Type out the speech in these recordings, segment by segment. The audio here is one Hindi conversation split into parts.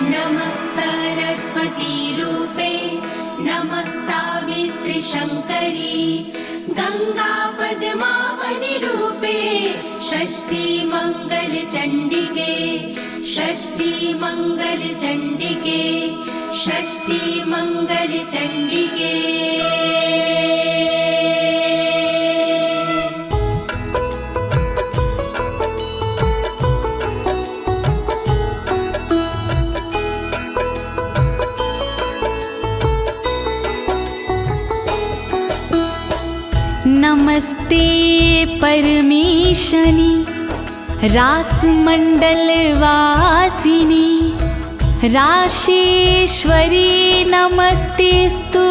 नमः सरस्वती रूपे नमः सावित्री शङ्करी गंगा पद्मावनी रूपे षष्ठी मंगल चंडिके षष्ठी मंगल चंडिके षष्ठी मंगल चंडिके। नमस्ते परमेशनी रासमंडल वासिनी राशेश्वरी नमस्तेस्तु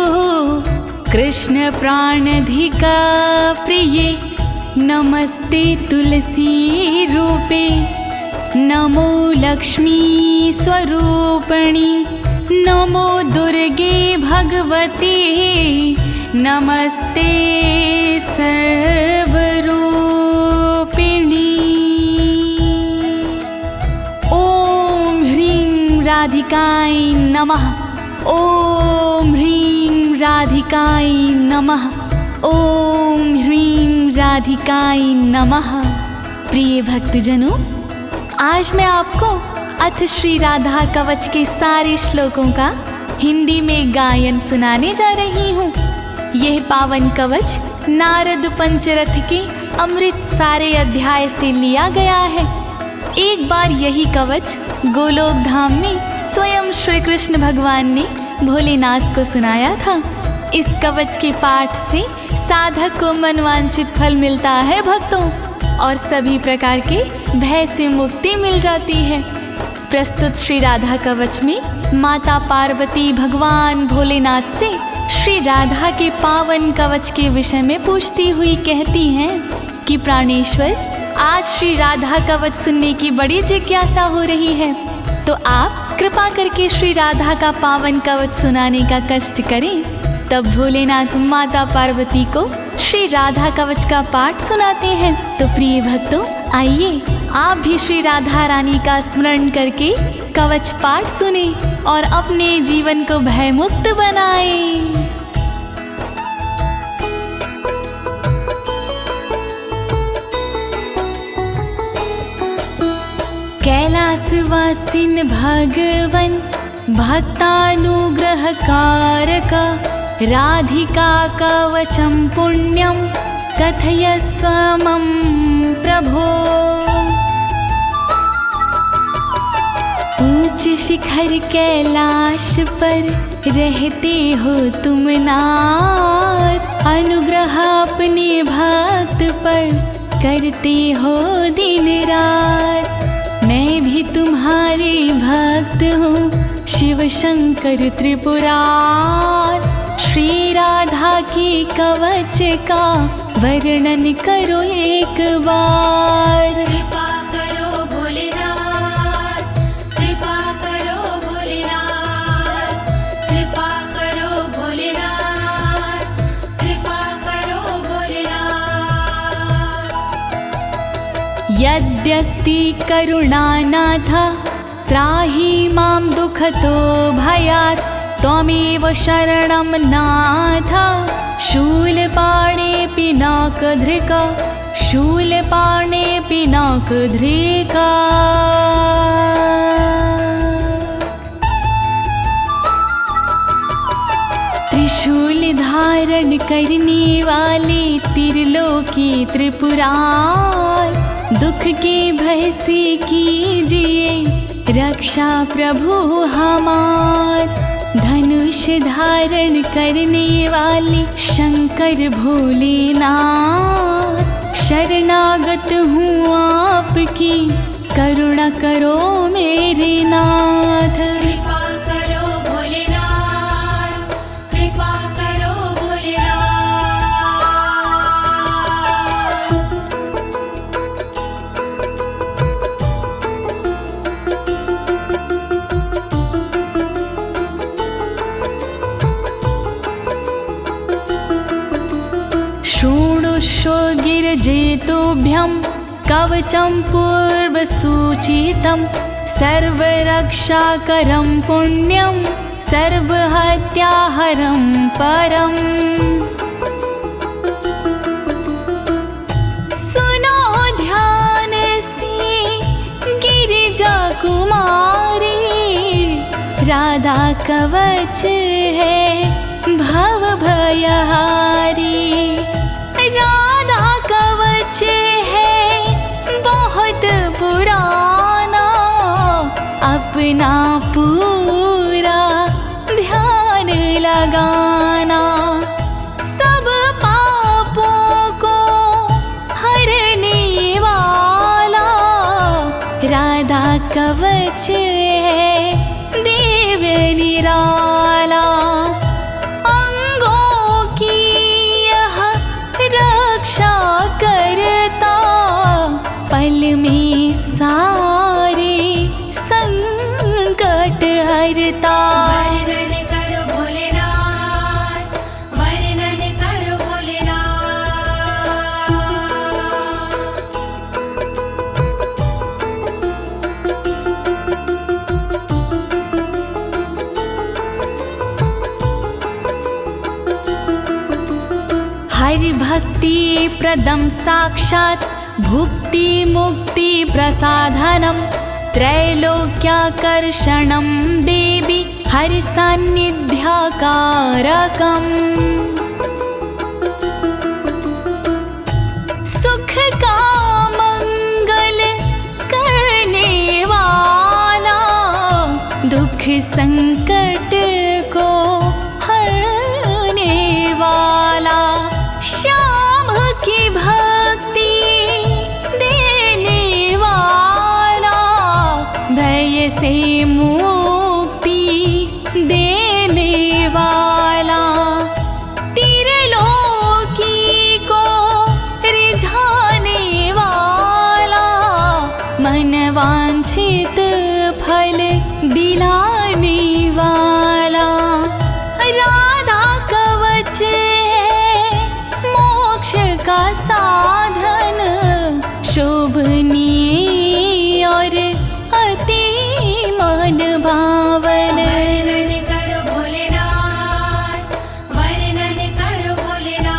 कृष्ण प्राणधिका प्रिये नमस्ते तुलसी रूपे नमो लक्ष्मी स्वरूपिणी नमो दुर्गे भगवती नमस्ते सर्वरूपिणी। ओम ह्रीं राधिकाय नमः ओम ह्रीं राधिकाय नमः ओम ह्रीं राधिकाय नमः। प्रिय भक्तजनों, आज मैं आपको अथ श्री राधा कवच के सारे श्लोकों का हिंदी में गायन सुनाने जा रही हूँ। यह पावन कवच नारद पंचरथ के अमृत सारे अध्याय से लिया गया है। एक बार यही कवच गोलोक धाम में स्वयं श्री कृष्ण भगवान ने भोलेनाथ को सुनाया था। इस कवच के पाठ से साधक को मनवांछित फल मिलता है भक्तों, और सभी प्रकार के भय से मुक्ति मिल जाती है। प्रस्तुत श्री राधा कवच में माता पार्वती भगवान भोलेनाथ से श्री राधा के पावन कवच के विषय में पूछती हुई कहती हैं कि प्राणेश्वर, आज श्री राधा कवच सुनने की बड़ी जिज्ञासा हो रही है, तो आप कृपा करके श्री राधा का पावन कवच सुनाने का कष्ट करें। तब भोलेनाथ माता पार्वती को श्री राधा कवच का पाठ सुनाते हैं। तो प्रिय भक्तों, आइए आप भी श्री राधा रानी का स्मरण करके कवच पाठ सुने और अपने जीवन को भयमुक्त बनाएं। कैलासवासिन भगवन भक्तानुग्रहकारक राधिका कवचम पुण्यम कथयस्व मम प्रभो। ऊंच शिखर कैलाश पर रहते हो तुम नाथ, अनुग्रह अपने भक्त पर करते हो दिन रात। मैं भी तुम्हारे भक्त हूँ शिव शंकर त्रिपुरार, श्री राधा के कवच का वर्णन करो एक बार। कृपा करो भोलेनाथ, कृपा करो भोलेनाथ, कृपा करो भोलेनाथ, कृपा करो भोलेनाथ। यद्यस्ति करुणानाथ त्राहि मां दुःखतो भयात्, त्वमेव शरणं नाथ शूलपाणे पिनाकधृका शूलपाणे पिनाकधृका। त्रिशूल धारण करने वाले त्रिलोकी त्रिपुरार, दुख के भय से कीजिए रक्षा प्रभु हमार। धनुष धारण करने वाले शंकर भोलेनाथ, शरणागत हूँ आपकी करुणा करो मेरे नाथ। कृपा करो भोलेनाथ, कृपा करो भोलेनाथ। शृणुष्व गिरिजेतुभ्यं कवचं पूर्वसूचितं, सर्वरक्षाकरं पुण्यं सर्वहत्याहरं परम्। सुनो ध्यान से गिरिजा कुमारी, राधा कवच है भव भयहारी। राधा कवच है बहुत पुराना, अपना पूरा ध्यान लगाना। सब पापों को हरने वाला राधा कवच है देव निराला। अंगों की यह रक्षा करता, पल में सारे संकट हरता। वर्णन करो भोलेनाथ, वर्णन करो भोलेनाथ। हरि भक्ति प्रदम साक्षात् भुक्ति मुक्ति प्रसाधनम्। त्रैलोक्याकर्षणं देवी हरि सान्निध्यकारकम्। सुख का मंगल करने वाला, दुख संकट को हरने वाला। श्याम की भक्ति देने वाला, भय से मुक्ति देने वाला। त्रिलोकी को रिझाने वाला, मन वांछित फल दिलाने वाला। राधा कवच है मोक्ष का साधन, शोभनीय और अति मन भावन। वर्णन करो भोलेनाथ, वर्णन करो भोलेनाथ।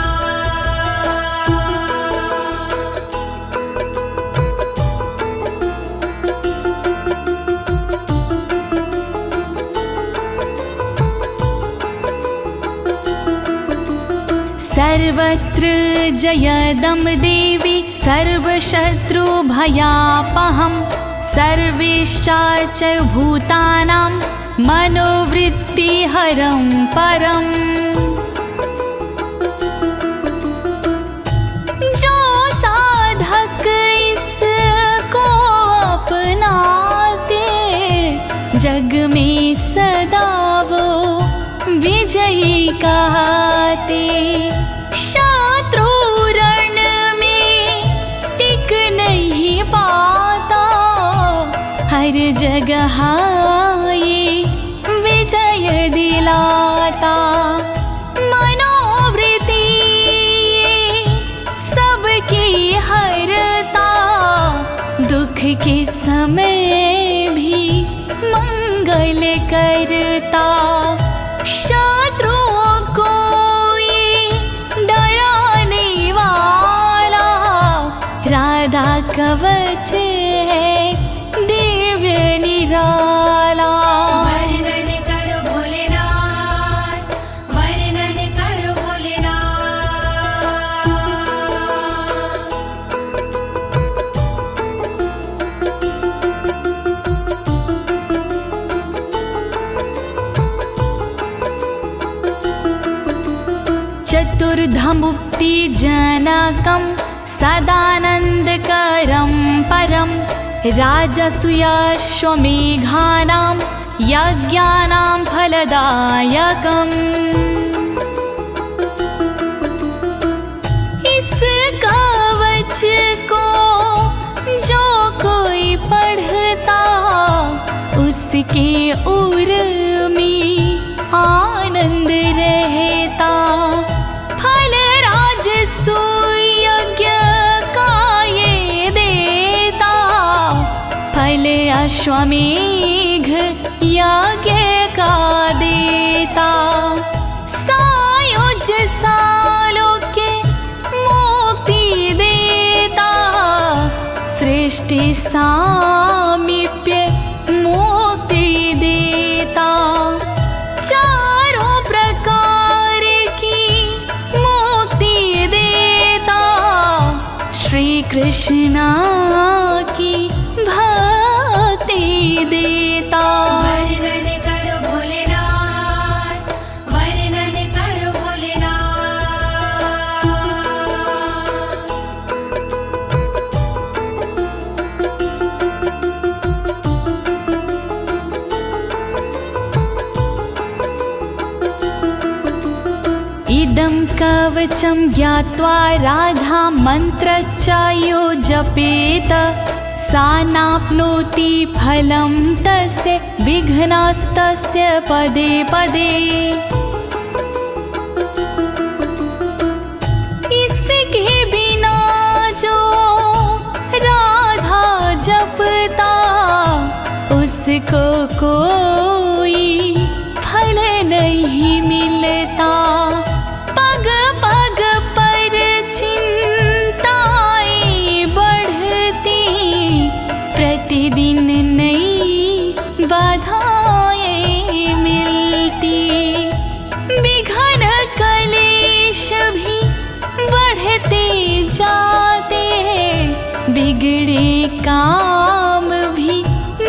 सर्वत्र जयदं देवी सर्वशत्रुभयापहम्। सर्वेश्चाच भूतानां मनोवृत्तिहरं परम्। जो साधक इसको अपनाते, जग में सदा वो विजयी कहते। शत्रु रण में टिक नहीं पाता, हर जगह ये विजय दिलाता। मनोवृत्ति सबकी हरता, दुख के समय भी मंगल करता। शत्रुओं को ये डराने वाला, राधा कवच है दिव्य निराला। वर्णन करो भोलेनाथ, वर्णन करो भोलेनाथ। चतुर्धमुक्ति जनकं सदानन्दकरं परं। राजसूयाश्वमेघानां यज्ञानां फलदायकम्। इस कवच को जो कोई पढ़ता, उसके उर में आनंद रहता। फल राजसूय यज्ञ का ये देता, फल अश्वमेघ यज्ञ का देता, सायुज सालोक्य मुक्ति देता, सृष्टि सामीप्य मुक्ति देता, चारों प्रकार की मुक्ति देता, श्री कृष्ण की भक्ति देता। वर्णन करो भोलेनाथ, वर्णन करो भोलेनाथ। इदं कवचं ज्ञात्वा राधा मन्त्रच्चायो जपेत, सा नाप्नोति फलं तस्य विघ्नास्तस्य पदे पदे। इसके बिना जो राधा जपता, उसको कोई फल नहीं मिलता। पग पग पर चिंताएं बढ़ती, प्रतिदिन नई बाधाएं मिलती, विघ्न कलेश भी बढ़ते जाते, बिगड़े काम भी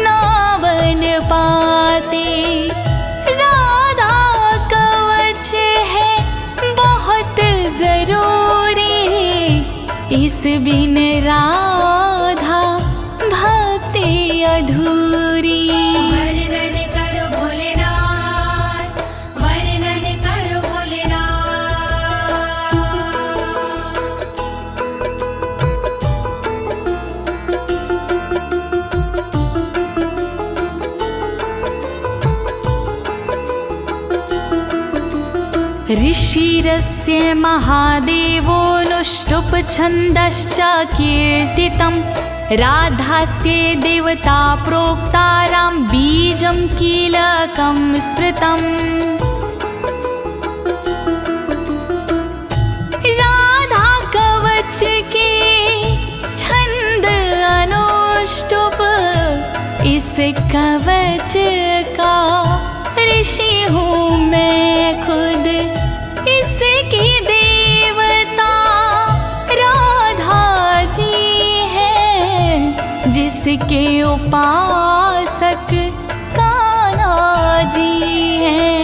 ना बन पाते। राधा कवच है बहुत जरूरी, इस बिन राधा भक्ति अधूरी। वर्णन करो भोलेनाथ, वर्णन करो भोलेनाथ। ऋषिरस्य महादेवोऽनुष्टुप् छन्दश्च कीर्तितं, राधास्य देवता प्रोक्तारां बीजं कीलकं स्मृतम्। राधा कवच के छंद अनुष्टुप, इस कवच का ऋषि हूँ मैं खुद, इसकी देवता राधा जी है, जिसके उपासक कान्हा जी हैं।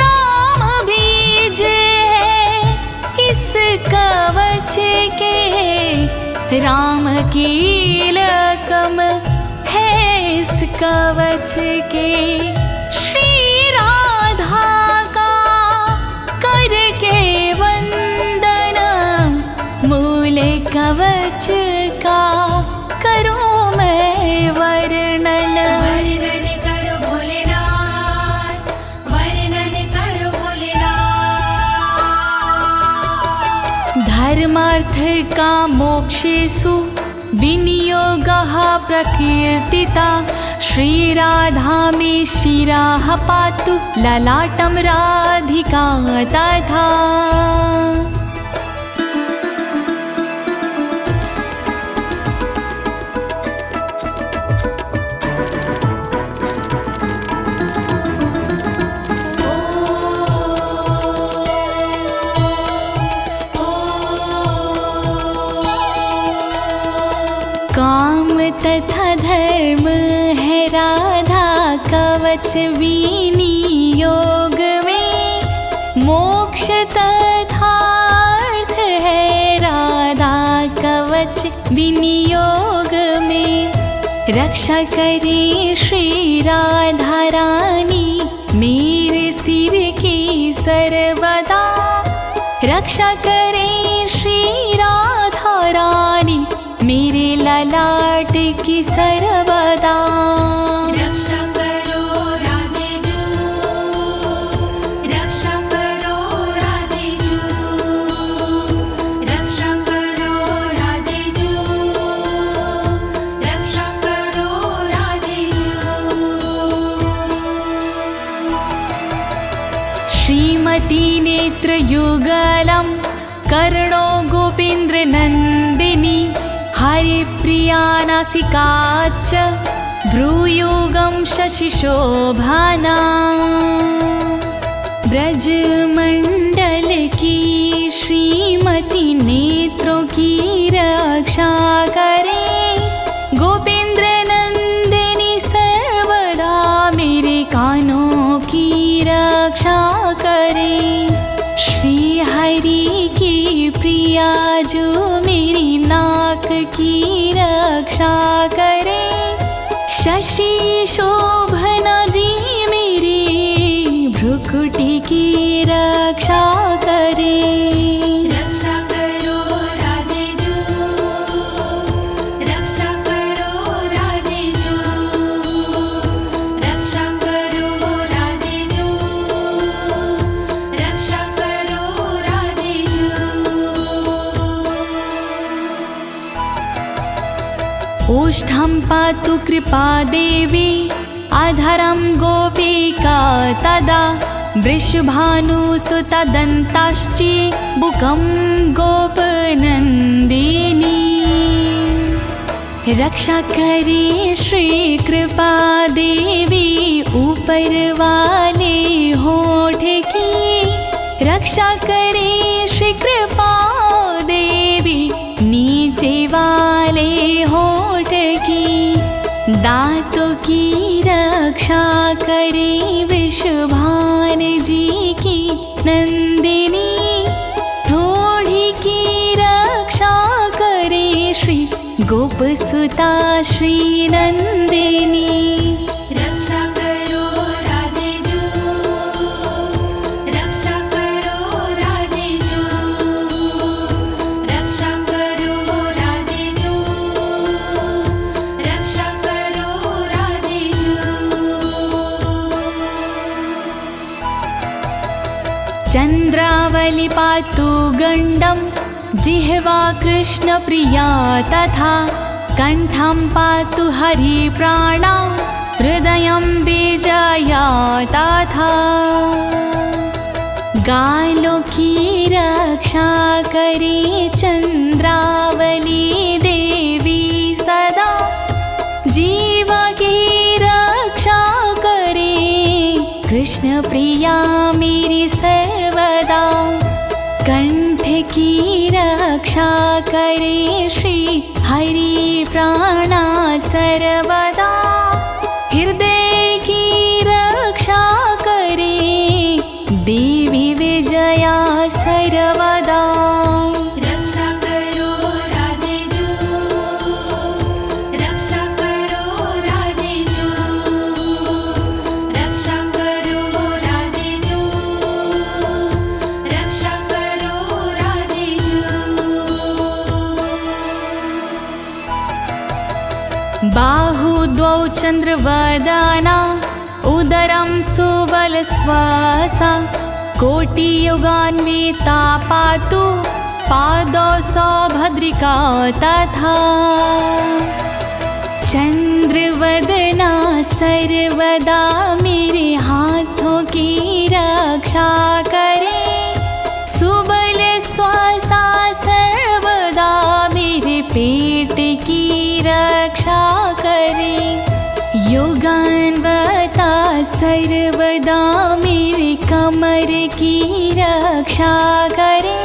राम बीज है इस कवच के, राम कीलकम है इस कवच के। श्री राधा का करके वंदन, मूल कवच का करूं मैं वर्णन। वर्णन करो भोलेनाथ, वर्णन करो भोलेनाथ। धर्मार्थ का मोक्षेषु विनियोगः प्रकीर्तिता, श्रीराधा मे शिरः पातु ललाटं राधिका तथा। काम तथा धर्म है राधा कवच विनियोग में, मोक्ष तथा अर्थ है राधा कवच विनियोग में। रक्षा करे श्री राधा रानी मेरे सिर की सर्वदा, रक्षा करे श्री राधा रानी मेरे ललाट की सर्वदा। रक्षा करो राधे जू, रक्षा करो राधे जू, रक्षा करो राधे जू, रक्षा करो कोटिनेत्रयुगलं कर्णो गोपेन्द्रनन्दिनी हरिप्रिया नासिका च भ्रूयुगं शशिशोभना ब्रजमंडल की श्रीमती नेत्रों की रक्षा करे गोपेंद्र नंदिनी सर्वदा मेरे कानों की रक्षा करे श्री हरि की प्रिया जो मेरी नाक की रक्षा करे शशि शोभना जी मेरी भ्रुकुटी की रक्षा करे रक्षा करो राधे जू रक्षा करो राधे जू रक्षा करो राधे जू रक्षा करो राधे जू ओष्ठं पातु कृपा देवी अधरं गोपिका तदा वृषभानुसुतदन्ताश्ची बुकं गोपनन्दिनी रक्षा करे श्री कृपा देवी ऊपर वाले होठ की रक्षा करे श्री कृपा देवी नीचे वाले होठ की दांतों की रक्षा करे वृषभान जी की नंदिनी थोड़ी की रक्षा करे श्री गोपसुता श्री नंदिनी रक्षा करो राधे जू रक्षा करो राधे जू रक्षा करो राधे जू रक्षा करो राधे जू चंद्रावली पातु गंडम जिह्वा कृष्ण प्रिया तथा कंठं पातु हरि प्राणा हृदयं विजया तथा गालों की रक्षा करे चंद्रावली देवी सदा जीव की रक्षा करे कृष्ण प्रिया मेरी सर्वदा कंठ की रक्षा करे श्री हरि प्राणा सर्वदा हृदय की रक्षा करे देवी विजया सर्वदा रक्षा करो राधे जू रक्षा करो राधे जू रक्षा करो राधे जू रक्षा करो राधे जू बाहु द्वौ चंद्रवदना उदरं सुबलश्वासा कोटियुगान्विता पातु पादौ सौभद्रिका तथा चंद्रवदना सर्वदा मेरे हाथों की रक्षा करे सुबल श्वासा सर्वदा मेरे पेट की रक्षा करे योगान्वता सर्वदा मेरे कमर की रक्षा करे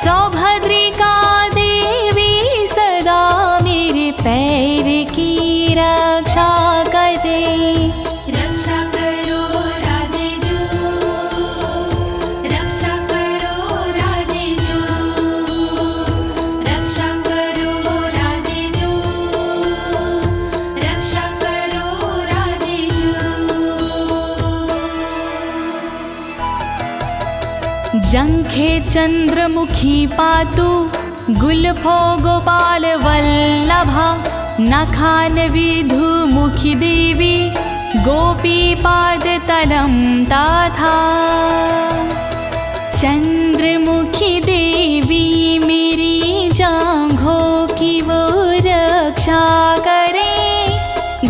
सौभद्रिका देवी सदा मेरे पैर की रक्षा करे रक्षा करो राधे जू रक्षा करो राधे जू रक्षा करो राधे जू रक्षा करो राधे जू जंघे चंद्रमुखी पातु गुल्फो गोपाल वल्लभा नखान विधुमुखी देवी गोपी पाद तलं तथा चंद्रमुखी देवी मेरी जांघों की वो रक्षा करे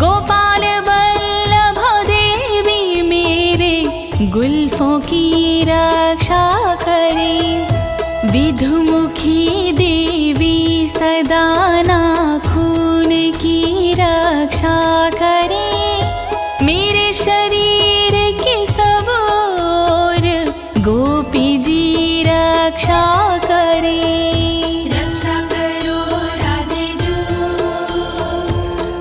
गोपाल वल्लभ देवी मेरे गुल्फों की रक्षा करे। विधुमुखी देवी सदा नाखून की रक्षा करे। मेरे शरीर के सब ओर गोपी जी रक्षा करे। रक्षा करो राधे जू,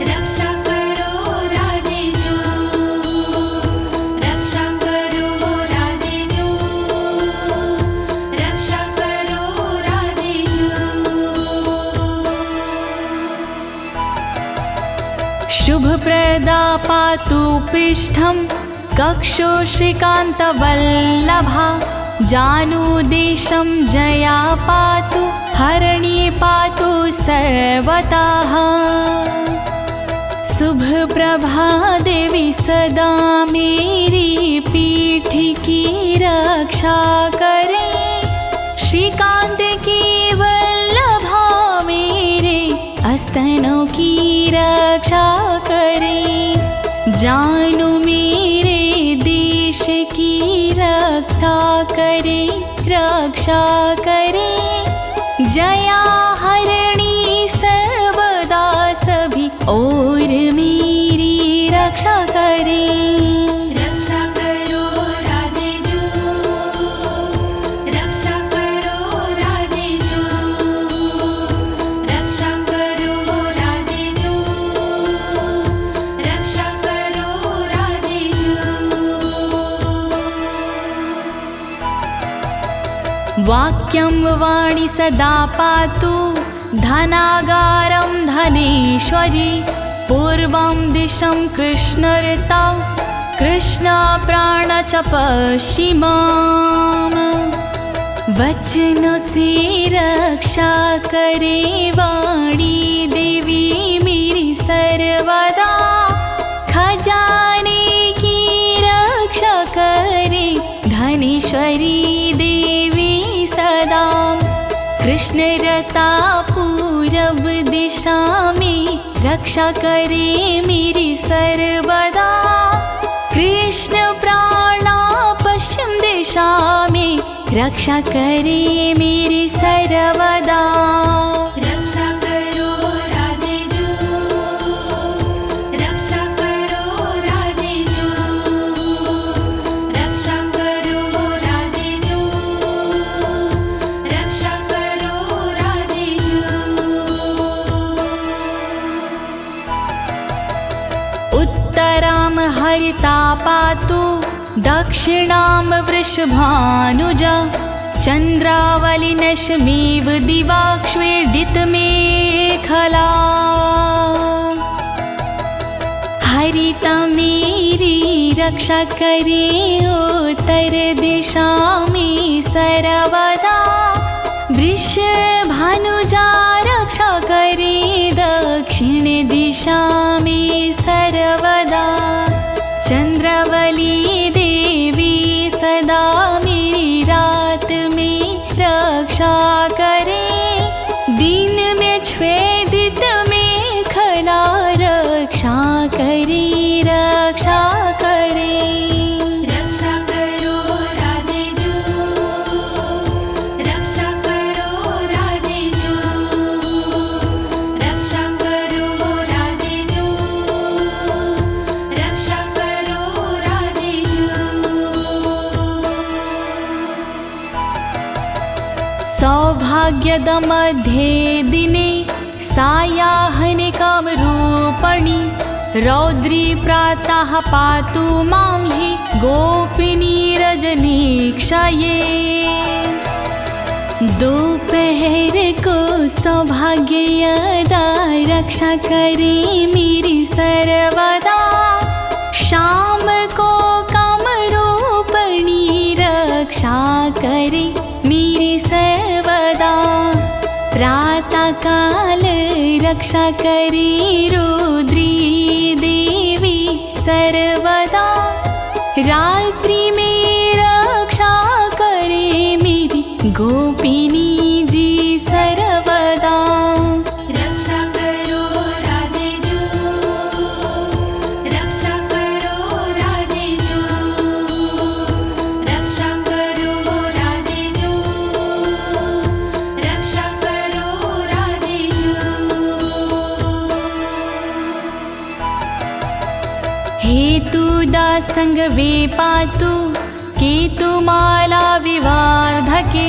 रक्षा करो राधे जू, रक्षा करो राधे जू, रक्षा करो राधे जू। शुभप्रदा पातु पृष्ठं कक्षो श्रीकान्तवल्लभा। जानुदेशं जया पातु हरिणी पातु सर्वतः। शुभप्रभा देवी सदा मेरी पीठ की रक्षा करे। श्रीकांत की वल्लभा मेरे स्तनों की रक्षा करे। जानू मेरे देश की रक्षा करे, रक्षा करे। जया हरिणी सर्वदा सभी और मेरी रक्षा करे। रक्षा करो राधे जू, रक्षा करो राधे जू, रक्षा करो राधे जू, रक्षा करो राधे जू। वाक्यं वाणी सदा पातु धनागारं धनेश्वरी। पूर्वं दिशं कृष्णऋतौ कृष्णप्राण च पश्चिमाम्। वचनों से रक्षा करे वाणी देवी मेरी सर्वदा। खजाने की रक्षा करे धनेश्वरी देवी सदा। कृष्णरता पूरब दिशा में रक्षा करे मेरी सर्वदा। कृष्ण प्राणा पश्चिम दिशा में रक्षा करे मेरी सर्वदा। रक्षा करो राधे जू, रक्षा करो राधे जू, रक्षा करो राधे जू, रक्षा करो राधे जू। उत्तरां हरिता पातु दक्षिणां वृषभानुजा। चन्द्रावलिनशमेव दिवाक्ष्वेडितमेखला। हरिता मेरी रक्षा करे उत्तर दिशा में सर्वदा। वृषभानुजा रक्षा करे दक्षिण दिशा में सर्वदा। चंद्रावली देवी सदा मेरी रात में रक्षा करे। दिन में छेदित में खला रक्षा करे, रक्षा करे। रक्षा करो राधे जू, रक्षा करो राधे जू, रक्षा करो राधे जू, रक्षा करो राधे जू। सौभाग्यद मध्ये दिने सायाह्निकं रूपणि। रौद्री प्रातः पातु मां हि गोपिनी रजनीक्षये। दोपहर को सौभाग्यदा रक्षा करे मेरी सर्वदा। शाम को कामरूपिणी रक्षा करे मेरी सर्वदा। प्रातः काल रक्षा करे रुद्री देवी सर्वदा। रात्रि में रक्षा करे मेरी गोपिनी जी सर्वदा। रक्षा करो राधे जू, रक्षा करो राधे जू, रक्षा हेतु दासंग वे पातु केतुमाला विवार्धके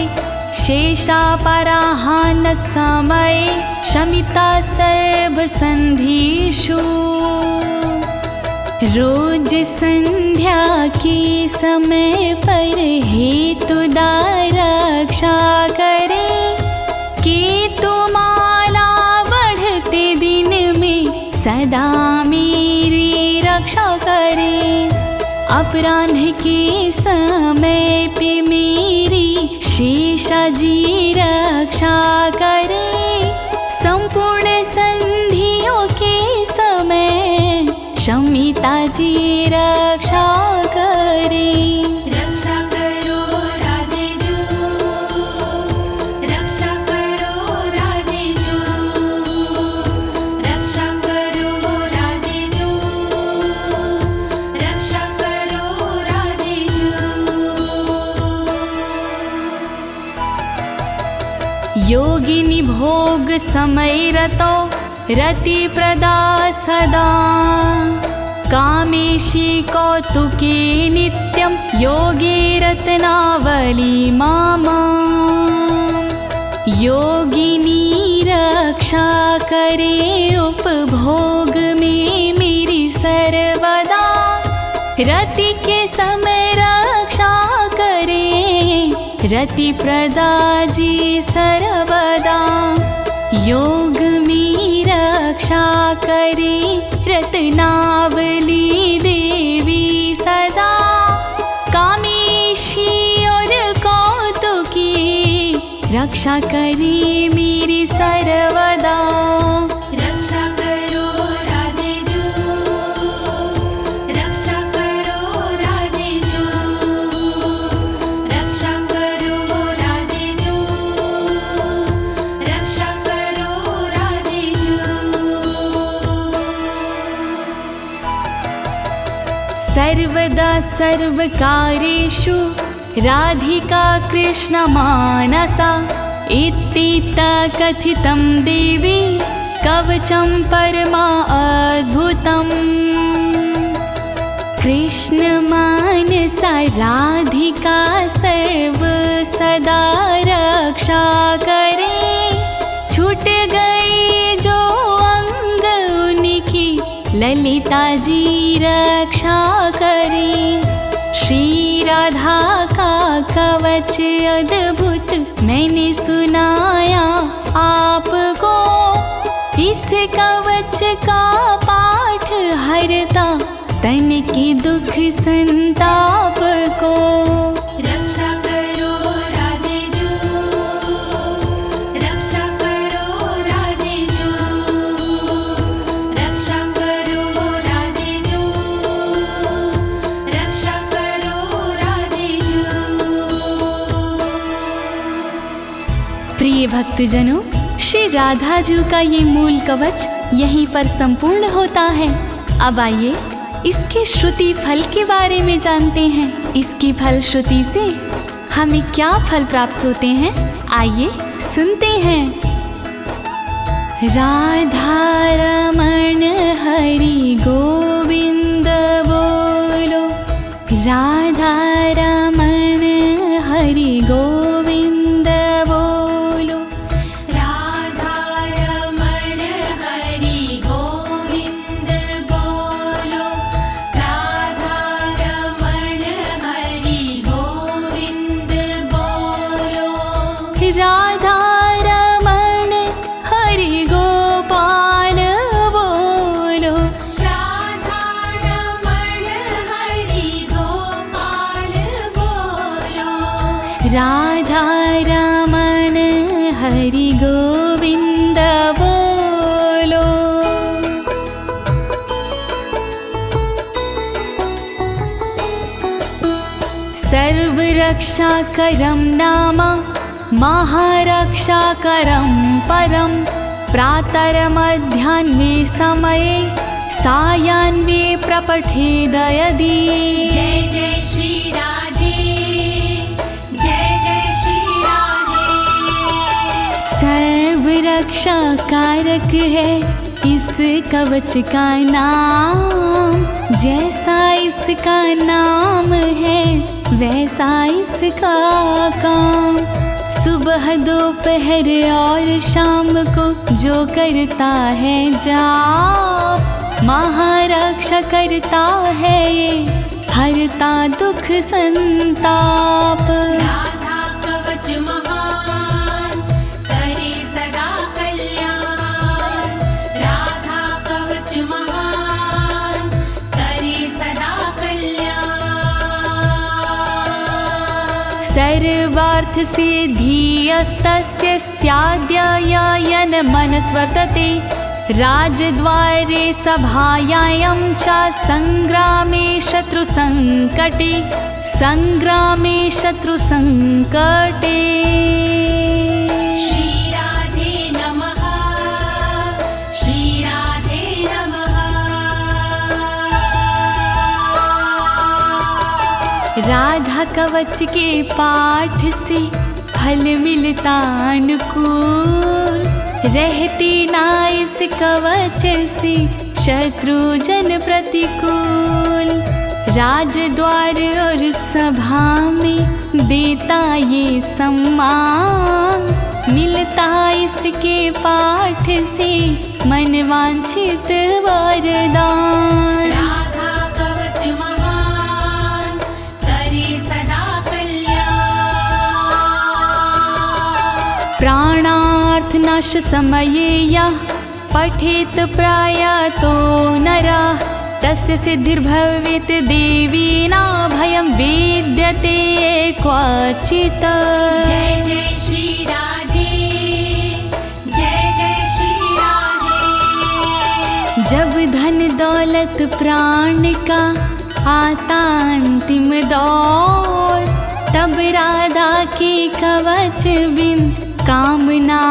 शेषापराहान समये शमिता सर्वसन्धिषु। रोज संध्या के समय पर हेतुदा रक्षा करे, केतुमाला बढ़ते दिन में सदा मेरी रक्षा करे। अपराह्न के समय पे मेरी शेषाजी रक्षा करे, संपूर्ण संधियों के समय शमिता जी रक्षा करे। रक्षा करो राधे जू, रक्षा करो राधे जू, रक्षा करो राधे जू, रक्षा करो राधे जू। योगिनी भोग समय रतो रति प्रदा सदा, कामेशी कौतुके नित्यं योगे रत्नावली मामा। योगिनी रक्षा करे उपभोग में मेरी सर्वदा, रति के समय रक्षा करे रति प्रदा जी सर्वदा। योग में रक्षा करे रत्नावली देवी सदा, कामेशी और कौतुकी रक्षा करे मेरी सर्वदा। रक्षा करो राधे जू, रक्षा करो राधे जू, रक्षा करो राधे जू, रक्षा करो राधे जू। सर्वदा सर्वकार्येषु राधिका कृष्ण मानसा, इत्थिता कथितं देवी कवचं परमा अद्भुतम्। कृष्ण मानसा राधिका सर्व सदा रक्षा करे, छूट गई जो अंग उनकी ललिता जी रक्षा करे। श्री राधा का कवच अद्भुत मैंने सुनाया आपको, इस कवच का पाठ हरता तन के दुख संताप को। रक्षा करो राधे जू, रक्षा करो राधे जू, रक्षा करो राधे जू, रक्षा करो राधे जू। प्रिय भक्तजनों, श्री राधा जी का ये मूल कवच यहीं पर संपूर्ण होता है। अब आइए इसके श्रुति फल के बारे में जानते हैं। इसकी फल श्रुति से हमें क्या फल प्राप्त होते हैं, आइए सुनते हैं। राधा रमण हरि गोविंद बोलो, राधा रमण हरि गोविंद बोलो, राधा रमण हरि गोविंद बोलो, राधा रमण हरि गोविंद बोलो, राधा रमण हरि गोपाल बोलो, राधा रमण हरि गोपाल बोलो, राधा रमण हरि गोविंद बोलो। सर्वरक्षाकरं नाम महारक्षाकरं परं, प्रातर्मध्याह्ने समये सायाह्ने प्रपठेद यदि। जय जय श्री राधे, जय जय श्री राधे। सर्वरक्षा कारक है इस कवच का नाम, जैसा इसका नाम है वैसा इसका काम। सुबह दोपहर और शाम को जो करता है जाप, महारक्षा करता है ये, हरता दुख संताप। राधा कवच महान करे सदा कल्याण, राधा कवच महान करे सदा कल्याण। सर्वार्थ सिद्धिस्तस्य स्याद्ययन मनस्वर्तते, राजद्वारे सभायां च संग्रामे शत्रुसंकटे, संग्रामे शत्रुसंकटे। श्री राधे नमः, श्री राधे नमः। राधा कवच के पाठ से फल मिलता अनुकूल, रहती ना इस कवच से शत्रु जन प्रतिकूल। राजद्वार और सभा में देता ये सम्मान, मिलता इसके पाठ से मनवांछित वरदान। राधा कवच महान करे सदा कल्याण, प्राणार्थनाश समये यः पठेत प्रयातो नरः, तस्य सिद्धिर्भवेत् देवी न भयं विद्यते क्वचित्। जय जय श्री राधे, जय जय श्री राधे। जब धन दौलत प्राण का आता अंतिम दौर, तब राधा के कवच बिन कामना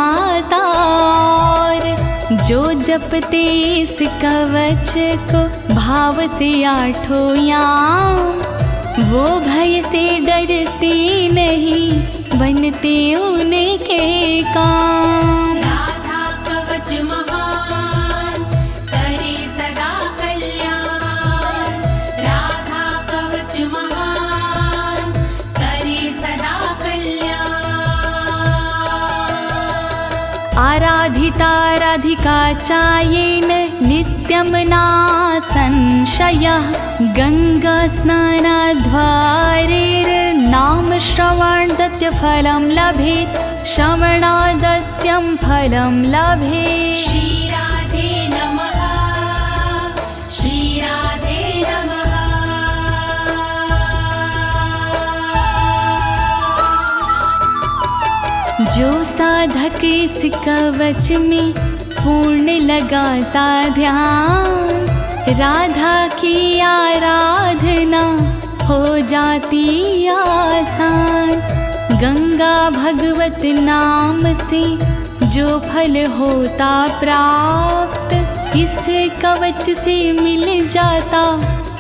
तार। जो जपते इस कवच को भाव से आठों याम, वो भय से डरते नहीं, बनते उनके काम। राधा कवच महान करे सदा कल्याण, राधा कवच महान करे सदा कल्याण। आराधिता राधिका चायेन नित्यं ना संशयः, गंगा स्नानाद्वारेर्नाम श्रवणादत्य फलं लभेत्, श्रवणादत्यं फलं लभेत्। श्री राधे नमः, श्री राधे नमः। जो साधक इस कवच में पूर्ण लगाता ध्यान, राधा की आराधना हो जाती आसान। गंगा भगवत नाम से जो फल होता प्राप्त, इस कवच से मिल जाता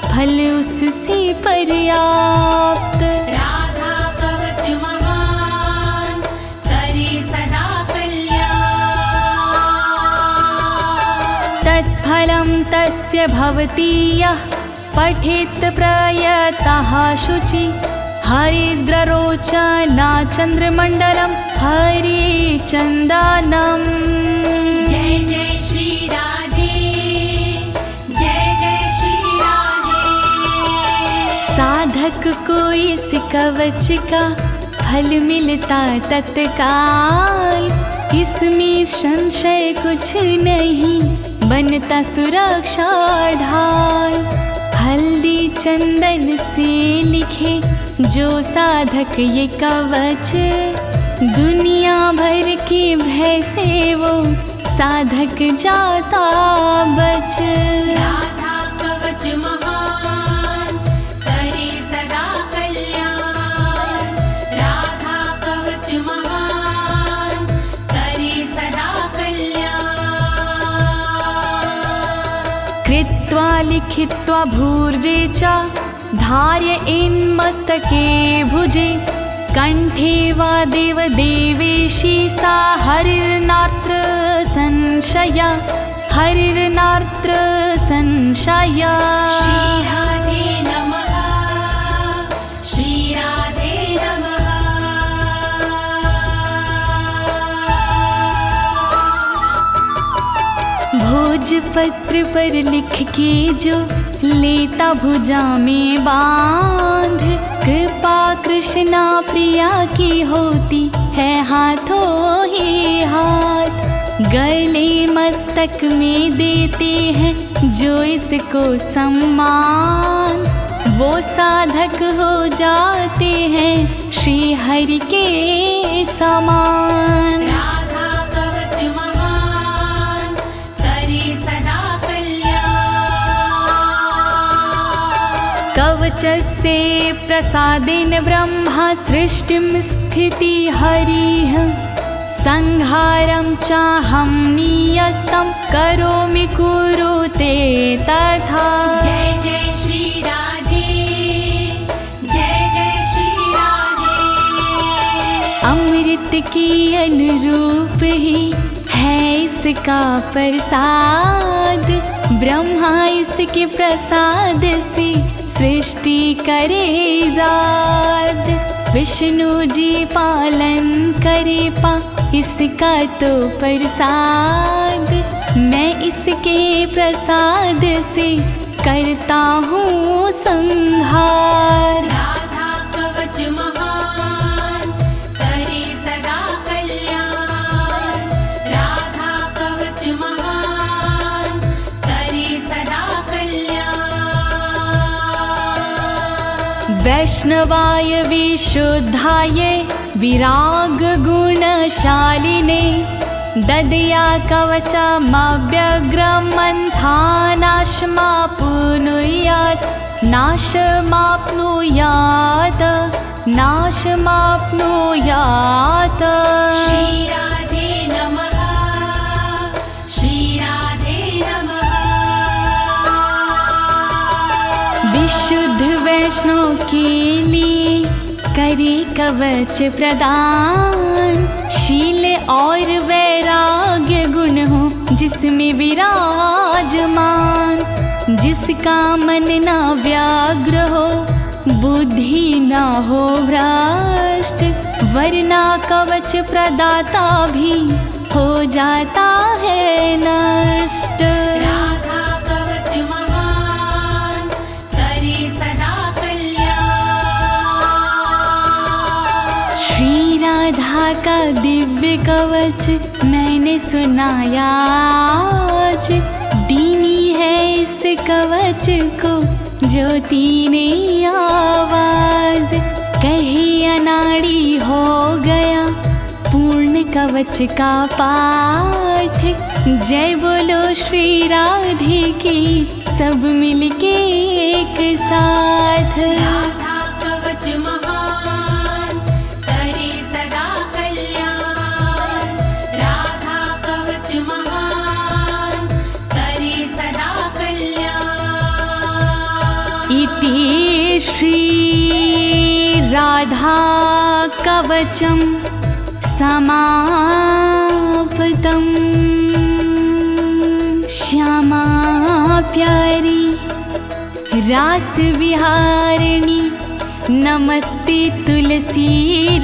फल उससे पर्याप्त। राधा कवच महान करे सदा कल्याण, तत्फलं तस्य भवति यः पठेत् प्रयतः शुचि, हरिद्ररोचना चन्द्रमण्डलं हरिचन्दनम्। जय जय श्री राधे, जय जय श्री राधे। साधक को इस कवच का फल मिलता तत्काल, इसमें संशय कुछ नहीं, बनता सुरक्षा ढाल। हल्दी चंदन से लिखे जो साधक ये कवच, दुनिया भर के भय से वो साधक जाता बच। राधा कवच महान करे सदा कल्याण, राधा कवच महान करे सदा कल्याण। कृत्वा लिखित्वा भूर्जे च धार्य इन्मस्तके भुजे, कंठे वा देव देवेशी सा हरिर्नात्र संशय, हरिर्नात्र संशय। श्री पत्र पर लिख के जो लेता भुजा में बांध, कृपा कृष्णा प्रिया की होती है हाथों ही हाथ। गले मस्तक में देते हैं जो इसको सम्मान, वो साधक हो जाते हैं श्री हरि के समान। राधा कवच महान करे सदा कल्याण। कवचस्य प्रसादेन ब्रह्मा सृष्टिं स्थिति हरिः, संहारं चाहं नियतं करोमि कुरुते तथा। जय जय श्री राधे, जय जय श्री राधे। अमृत के अनुरूप ही है इसका प्रसाद, ब्रह्मा इसके प्रसाद से सृष्टि करे जाद। विष्णु जी पालन करे पा इसका तो प्रसाद, मैं इसके प्रसाद से करता हूँ संहार। राधा कवच महान करे सदा कल्याण। राधा कवच महान करे सदा कल्याण। वैष्णवाय विशुद्धाय विराग गुणशालिने, ददया कवचमव्यग्रमन्थानाशमाप्नुयात्, नाशमाप्नुयात्, नाशमाप्नुयात्। श्री राधे नमः, श्री राधे नमः। विशुद्ध वैष्णव के लिए करे कवच प्रदान, शील और वैराग्य गुण हो जिसमें विराजमान। जिसका मन ना व्याग्र हो, बुद्धि ना हो भ्रष्ट, वरना कवच प्रदाता भी हो जाता है नष्ट। राधा कवच महान करे सदा कल्याण। श्री राधा का दिव्य कवच मैंने सुनाया आज, दीनी है इस कवच को ज्योति ने आवाज। कहीं अनाड़ी हो गया पूर्ण कवच का पाठ, जय बोलो श्री राधे की सब मिलके एक साथ। राधा कवच महान करे सदा कल्याण। राधा कवच महान करे सदा कल्याण। इति श्री राधा कवचम समाप्तम्। श्यामा प्यारी रास विहारिणी, नमस्ते तुलसी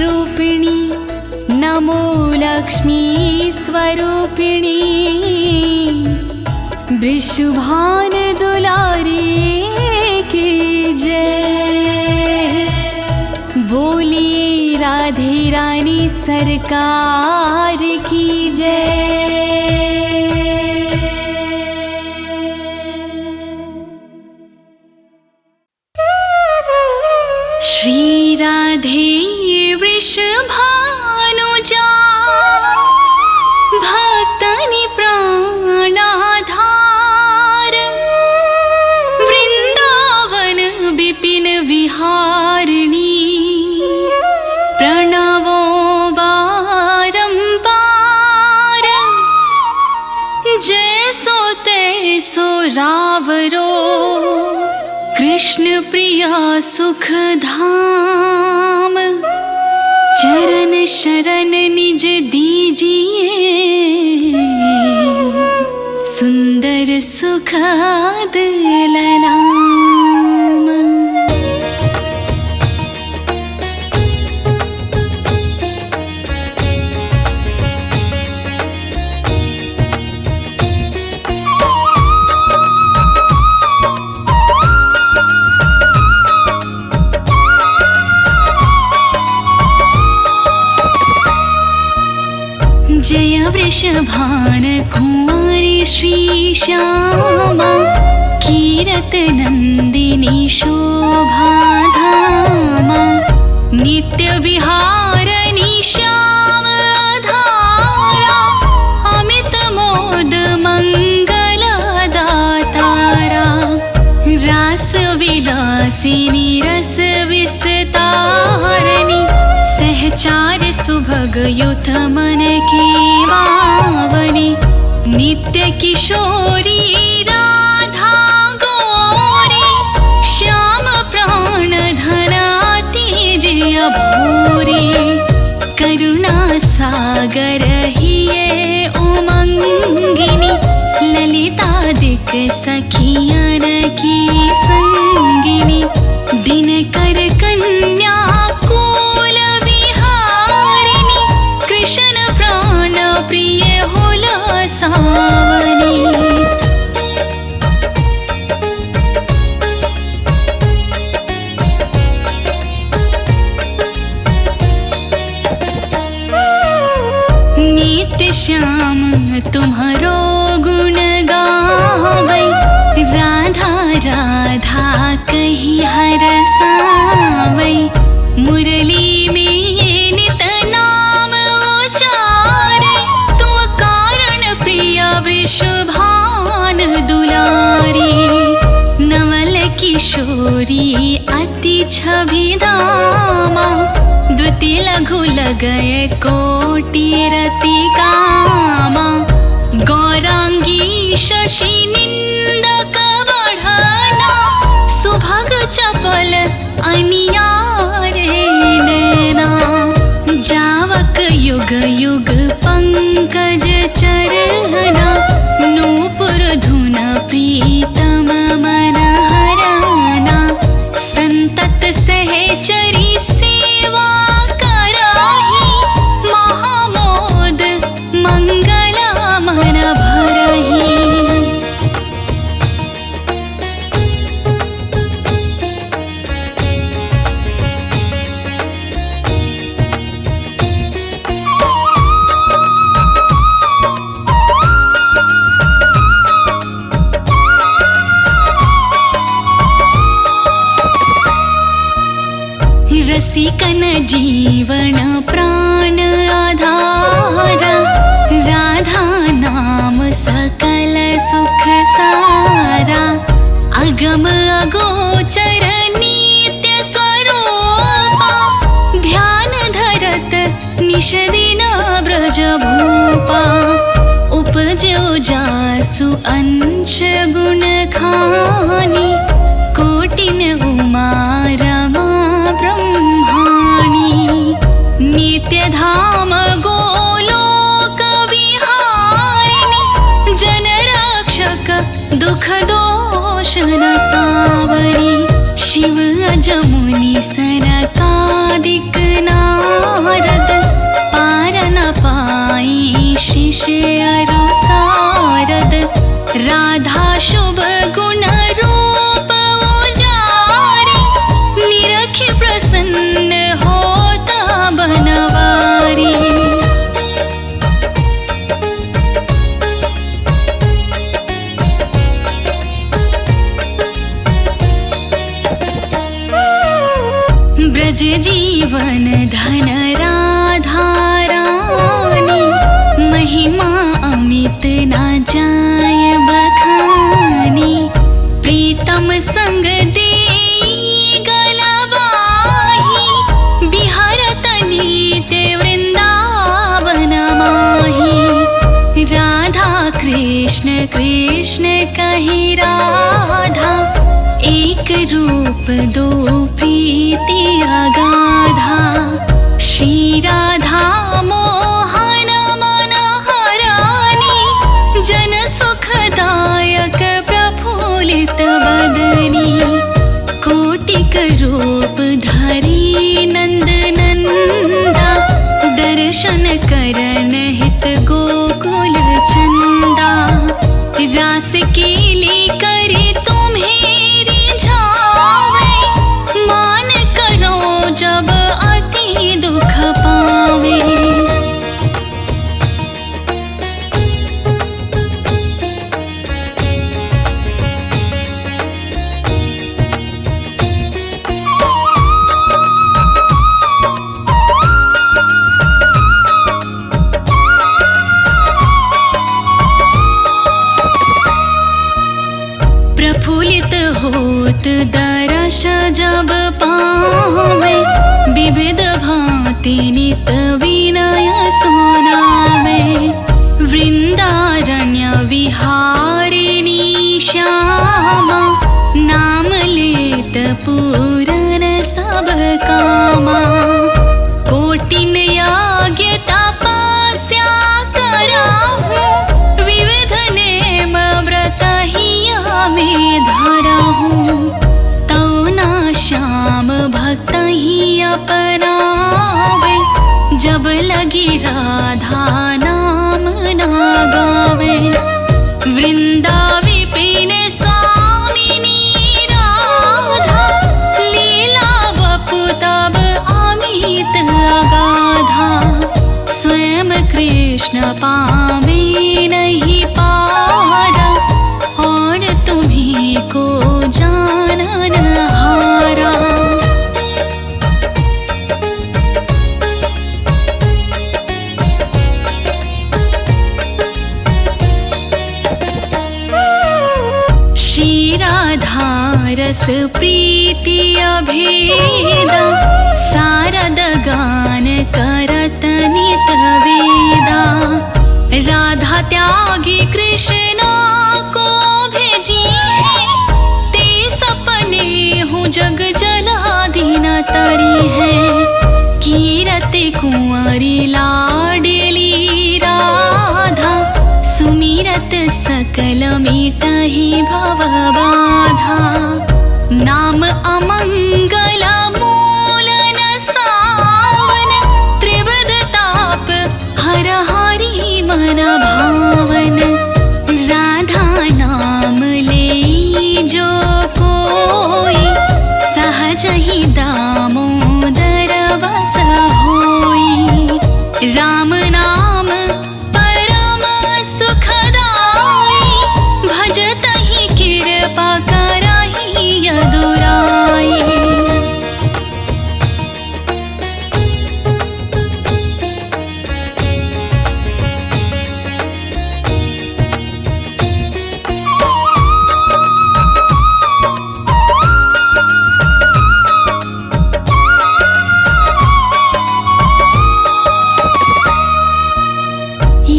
रूपिणी, नमो लक्ष्मी स्वरूपिणी। वृषभान दुलारी की जय, बोलिए राधे रानी सरकार की जय। श्री राधे वृषभानुजा, भक्तनि प्राणाधार, वृंदावन विपिन विहारिणी, प्रणवो बारंबार। जैसो तैसो रावरो, कृष्ण प्रिया सुख धाम। चरण शरण निज दीजिए, सुंदर सुखद ललाम। वृषभान कुमारी श्री श्यामा कीरत नंदिनी शोभाधामा नित्य विहारणी श्याम धारा अमित मोद मंगल दातारा रास विलासिनी रस विस्तारणी सहचार सुभग युत मन की वावनी नित्य किशोरी राधा गौरी श्याम प्राण धन अति जय भूरी करुणा सागर हिये उमंगिनी ललितादिक सखियन की संगिनी दिनकर कन्या कुल विहारिणी कृष्ण प्राण प्रिय होल सावनी। नित्य श्याम तुम्हारो गुण गावै राधा राधा कही हरसावै मुरली में नित नाम उचारे तू कारण प्रिय वृषभान दुलारी नवल किशोरी अति छविदामा द्वितीय लघु लगय कोटि रति कामा गौरांगी शशि निंदक बढ़ना सुभग चपल अनियारे नैना जावक युग युग पंकज चरना नूपुर धुन प्रीतम मन हरना संतत सहचरी सेवा कराही महामोद मंगल मन भरही। रसिकन जीवन प्राण आधारा राधा नाम सकल सुख सारा अगम अगोचर नित्य स्वरूपा ध्यान धरत निश दिन ब्रज भूपा उपजो जासु अंश गुण खानी कोटिन उमा रमा ब्रह्माणी नित्य धाम गोलोक विहारिणी जन रक्षक दुख दोष न सावरी शिव अजमुनि सनकादिक नारद पार न पाई शिष्य अरु सारद राधा शुभ गुण रूप उजारी निरखि प्रसन्न होता बनवारी। ब्रज जीवन धन राधा रानी महिमा अमित न जाय बखानी प्रीतम संग देई गलबाही बिहरत नित्य वृंदावन माही राधा कृष्ण कृष्ण कही राधा एक रूप दो प्रीति अगाधा श्री राधा मोहन मन हरानी जन सुखदायक प्रफुल्लित बदनी कोटिक रूप धरी नंद नंदा दर्शन करन हित गोकुल चंदा रास केली करे तुम्हें रिझावे मान करो जब अति दुख पावे। यश जब पावे, विविध भांति नित विनय सुनावे। वृंदारण्य विहारिणी श्यामा, नाम लेत पूरन सब कामा। कोटिन यज्ञ तपस्या कराहूँ, विविध नेम व्रत हिया में धराहूँ। तौ ना श्याम भक्त ही अपनावे, जब लगी राधा नाम ना गावे। वृंदा विपिन स्वामिनी राधा, लीला वपु तब अमित अगाधा। स्वयं कृष्ण पावे नहीं पारा, और तुम्हीं को जानन हारा। रस प्रीति अभेदा, सारद गान करत नित वेदा। राधा त्यागी कृष्णा को भेजी है, ते सपने हूँ जग जलादीन तरी है। कीरते कुंवरी लाडली राधा, सुमिरत सकल मिटहि भव बाधा। नाम अमंगल मूल न सावन, त्रिविध ताप हर हरि मन भावन। राधा नाम ले जो कोई, सहज ही दामोदर बस होई। राम नाम परम सुखदाई, भजत ही कृपा करहि यदुराई।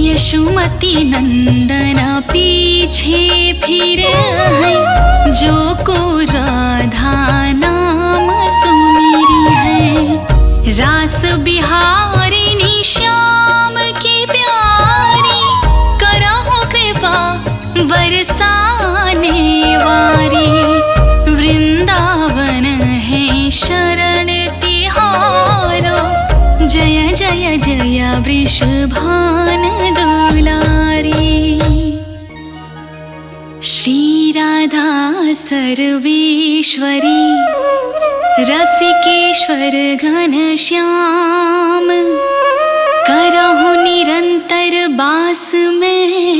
यशोमती नंदन पीछे फिरे हैं, जो को राधा नाम सुमिरी है। रास बिहारिणी श्याम की प्यारी, करहु कृपा बरसाने वारी। वृंदावन है शरण तिहारो, जय जय जय वृषभान दुलारी। श्री राधा सर्वेश्वरी, रसिकेश्वर घन श्याम। करहु निरंतर बास में